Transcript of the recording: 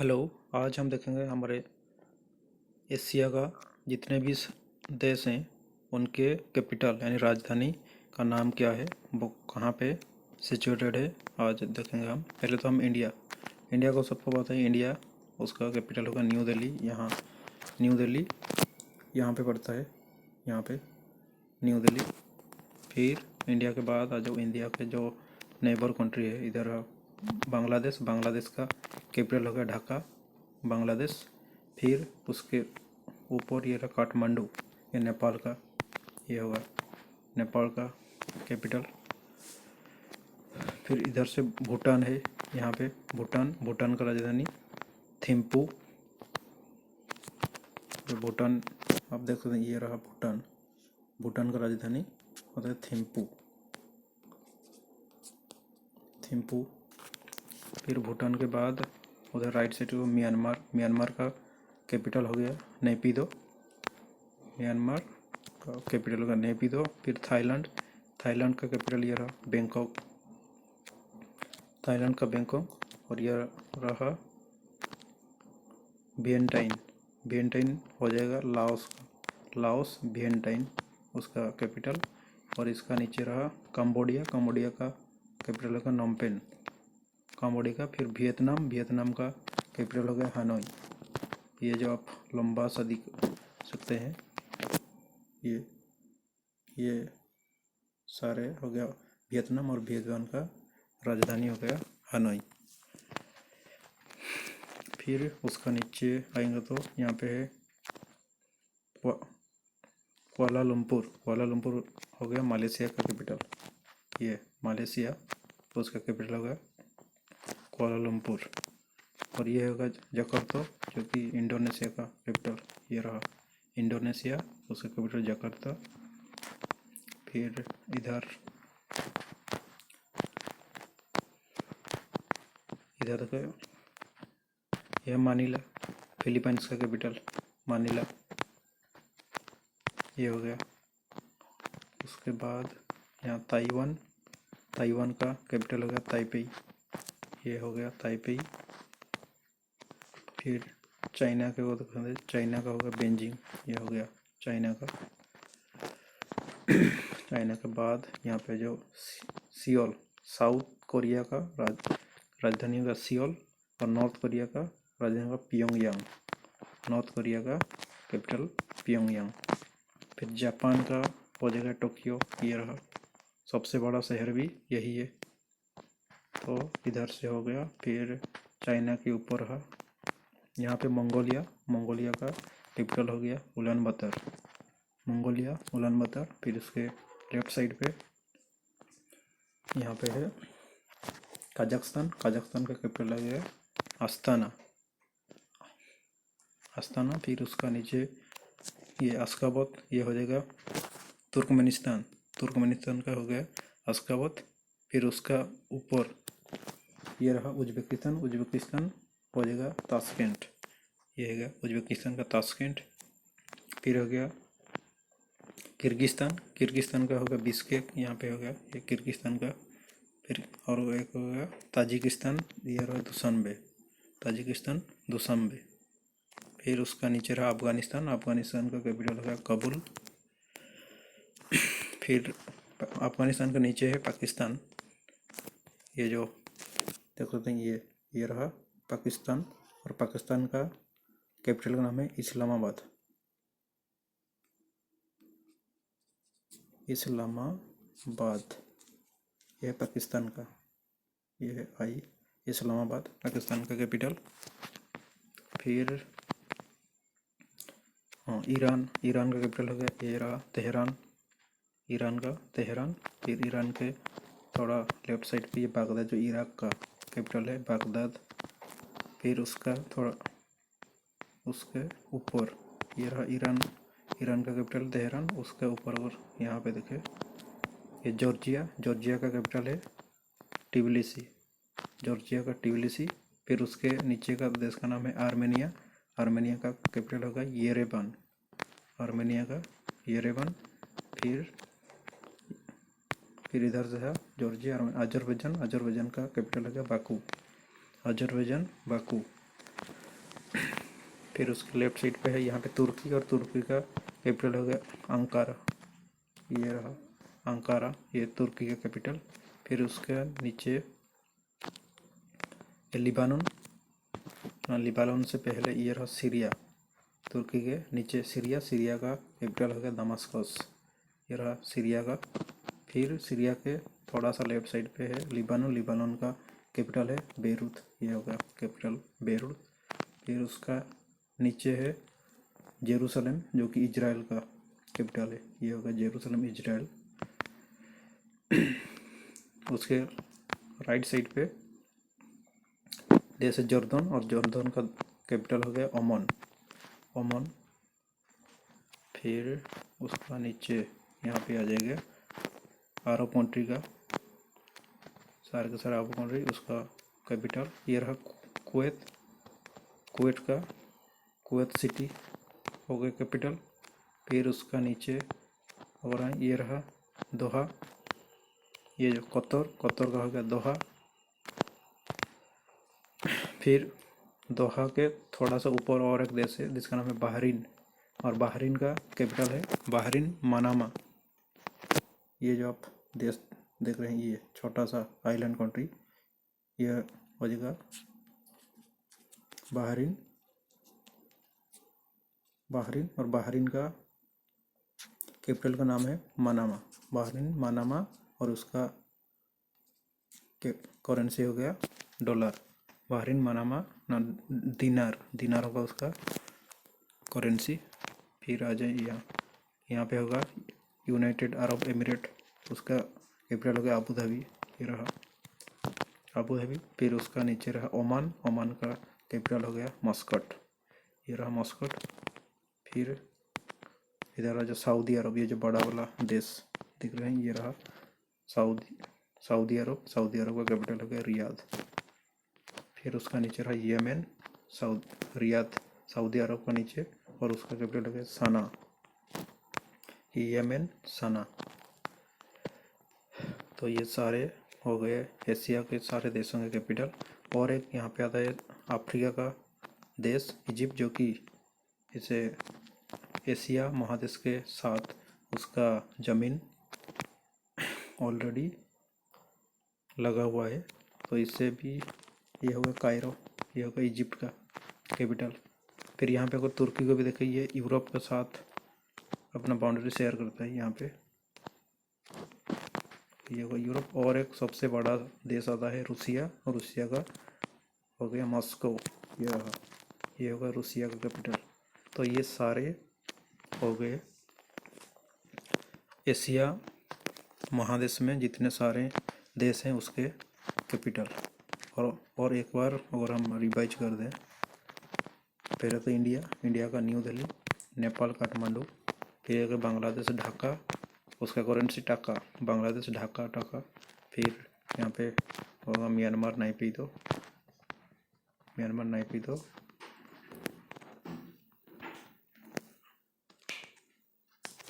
Hello. आज हम देखेंगे हमारे एशिया का जितने भी देश हैं उनके कैपिटल यानी राजधानी का नाम क्या है, वो कहाँ पे सिचुएटेड है। आज देखेंगे हम। पहले तो हम इंडिया को सबको पता है। इंडिया, उसका कैपिटल होगा न्यू दिल्ली। यहाँ न्यू दिल्ली यहाँ पे पड़ता है, यहाँ पे न्यू दिल्ली। फिर इंडिया के बाद आ जाओ, इंडिया के जो नेबर कंट्री है इधर बांग्लादेश। बांग्लादेश का कैपिटल होगा ढाका, बांग्लादेश। फिर उसके ऊपर ये रहा काठमांडू, ये नेपाल का, ये होगा नेपाल का कैपिटल। फिर इधर से भूटान है, यहाँ पे भूटान का राजधानी थिम्पू। जो भूटान आप देख सकते हैं, ये रहा भूटान का राजधानी होता है थिम्पू। फिर भूटान के बाद उधर राइट साइड को म्यांमार का कैपिटल हो गया नेपिदो। म्यांमार का कैपिटल होगा नेपिदो। फिर थाईलैंड का कैपिटल ये रहा बैंकॉक, थाईलैंड का बैंकॉक। और यह रहा वियंटाइन हो जाएगा लाओस वियंटाइन उसका कैपिटल। और इसका नीचे रहा कंबोडिया का कैपिटल होगा नोमपेन, कंबोडिया का। फिर वियतनाम का कैपिटल हो गया हनोई। ये जो आप लंबा सा दिख सकते हैं, ये सारे हो गया वियतनाम। और वियतनाम का राजधानी हो गया हनोई। फिर उसका नीचे आएंगे तो यहाँ पे है कुआलालंपुर हो गया मालয়েशिया का कैपिटल। ये मालয়েशिया, तो उसका कैपिटल होगा कुआलालंपुर। और ये होगा जकार्ता, जो कि इंडोनेशिया का कैपिटल। ये रहा इंडोनेशिया, उसका कैपिटल जकार्ता। फिर इधर देखो, यह मानीला, फिलीपींस का कैपिटल मानीला, ये हो गया। उसके बाद यहाँ ताइवान का कैपिटल हो गया ताइपेई, ये हो गया ताइपेई। फिर चाइना के वो तो चाइना का होगा बेजिंग, ये हो गया चाइना का। चाइना के बाद यहाँ पे जो सियोल, साउथ कोरिया का राजधानी होगा सियोल। और नॉर्थ कोरिया का राजधानी होगा पियोंगयांग, नॉर्थ कोरिया का कैपिटल पियोंगयांग। फिर जापान का हो जाएगा टोक्यो, ये रहा सबसे बड़ा शहर भी यही है। तो इधर से हो गया। फिर चाइना के ऊपर रहा यहाँ पे मंगोलिया का कैपिटल हो गया उलानबतर। फिर उसके लेफ्ट साइड पे यहाँ पे है कजाकिस्तान का कैपिटल हो गया अस्ताना। फिर उसका नीचे ये अश्खाबत, ये हो जाएगा तुर्कमेनिस्तान का हो गया अश्खाबत। फिर उसका ऊपर ये रहा उज्बेकिस्तान हो जाएगा ताशकेंट, ये है उज्बेकिस्तान का ताशकेंट। फिर हो गया किर्गिस्तान का होगा बिश्केक, यहाँ पे हो गया ये किर्गिस्तान का। फिर और एक हो गया ताजिकिस्तान, ये रहा दुशांबे। फिर उसका नीचे रहा अफगानिस्तान का कैपिटल हो गया काबुल। फिर अफगानिस्तान के नीचे है पाकिस्तान, ये जो देख सकते हैं, ये रहा पाकिस्तान। और पाकिस्तान का कैपिटल का नाम है इस्लामाबाद, यह है पाकिस्तान का, ये है इस्लामाबाद पाकिस्तान का कैपिटल। फिर ईरान का कैपिटल हो गया, ये रहा तेहरान, ईरान का तेहरान। फिर ईरान के थोड़ा लेफ्ट साइड पे ये बागदाद, जो इराक का कैपिटल है बागदाद। फिर उसका थोड़ा उसके ऊपर ये रहा ईरान का कैपिटल तेहरान। उसके ऊपर और यहाँ पे देखे ये जॉर्जिया का कैपिटल है टिबिलिसी। फिर उसके नीचे का देश का नाम है आर्मेनिया का कैपिटल होगा येरेवन, आर्मेनिया का येरेवन। फिर इधर से है जॉर्जिया, अजरबैजान का कैपिटल होगा बाकू। फिर उसके लेफ्ट साइड पे है यहाँ पे तुर्की, और तुर्की का कैपिटल हो गया अंकारा। ये रहा अंकारा, ये तुर्की का कैपिटल। फिर उसके नीचे लिबानन, लिबानन से पहले ये रहा सीरिया, तुर्की के नीचे सीरिया, सीरिया का कैपिटल हो गया दमास्कस। ये रहा सीरिया का। फिर सीरिया के थोड़ा सा लेफ्ट साइड पे है लिबानन, लिबानन का कैपिटल है बेरूत। ये होगा कैपिटल बेरूत। फिर उसका नीचे है जेरूसलम, जो कि इजराइल का कैपिटल है। ये होगा जेरूसलम, इजराइल। उसके राइट साइड पे देश है जॉर्डन, और जॉर्डन का कैपिटल हो गया ओमान, ओमान। फिर उसका नीचे यहाँ पे आ जाएगा अरब कंट्री का, सारे के सारे अरब कंट्री, उसका कैपिटल ये रहा कुवैत, कुवैत का कुवैत सिटी हो गया कैपिटल। फिर उसका नीचे और ये रहा दोहा, ये जो कतर, कतर का हो गया दोहा। फिर दोहा के थोड़ा सा ऊपर और एक देश है जिसका नाम है बहरीन, और बहरीन का कैपिटल है बहरीन मनामा। ये जो आप देश देख रहे हैं, ये छोटा सा आइलैंड कंट्री, ये हो जाएगा बहरीन, बहरीन। और बहरीन का कैपिटल का नाम है मनामा, बहरीन मनामा। और उसका करेंसी हो गया डॉलर, बहरीन मनामा ना दिनार, दिनार होगा उसका करेंसी। फिर आ जाए यहाँ पे होगा यूनाइटेड अरब एमिरेट, उसका कैपिटल हो गया अबू धाबी। ये रहा अबू धाबी। फिर उसका नीचे रहा ओमान, ओमान का कैपिटल हो गया मस्कट। ये रहा मस्कट। फिर इधर आ जो सऊदी अरब, ये जो बड़ा वाला देश दिख रहे हैं, ये रहा सऊदी अरब, सऊदी अरब का कैपिटल हो गया रियाद। फिर उसका नीचे रहा यमन, रियाद सऊदी अरब का नीचे, और उसका कैपिटल हो गया सना, यमन सना। तो ये सारे हो गए एशिया के सारे देशों के कैपिटल। और एक यहाँ पे आता है अफ्रीका का देश इजिप्ट, जो कि इसे एशिया महादेश के साथ उसका ज़मीन ऑलरेडी लगा हुआ है। तो इससे भी ये होगा कायरो, ये होगा इजिप्ट का कैपिटल। फिर यहाँ पे अगर तुर्की को भी देखें, ये यूरोप के साथ अपना बाउंड्री शेयर करता है। यहाँ पे ये होगा यूरोप। और एक सबसे बड़ा देश आता है रूसिया, और रूसिया का हो गया मॉस्को। ये होगा रूसिया का कैपिटल। तो ये सारे हो गए एशिया महादेश में जितने सारे देश हैं उसके कैपिटल। और एक बार अगर हम रिवाइज कर दें, पहले तो इंडिया का न्यू दिल्ली, नेपाल काठमांडू, फिर बांग्लादेश ढाका, उसका करेंसी टाका, बांग्लादेश ढाका टाका। फिर यहाँ पे होगा म्यांमार नाइपीतो, म्यांमार नाइपीतो।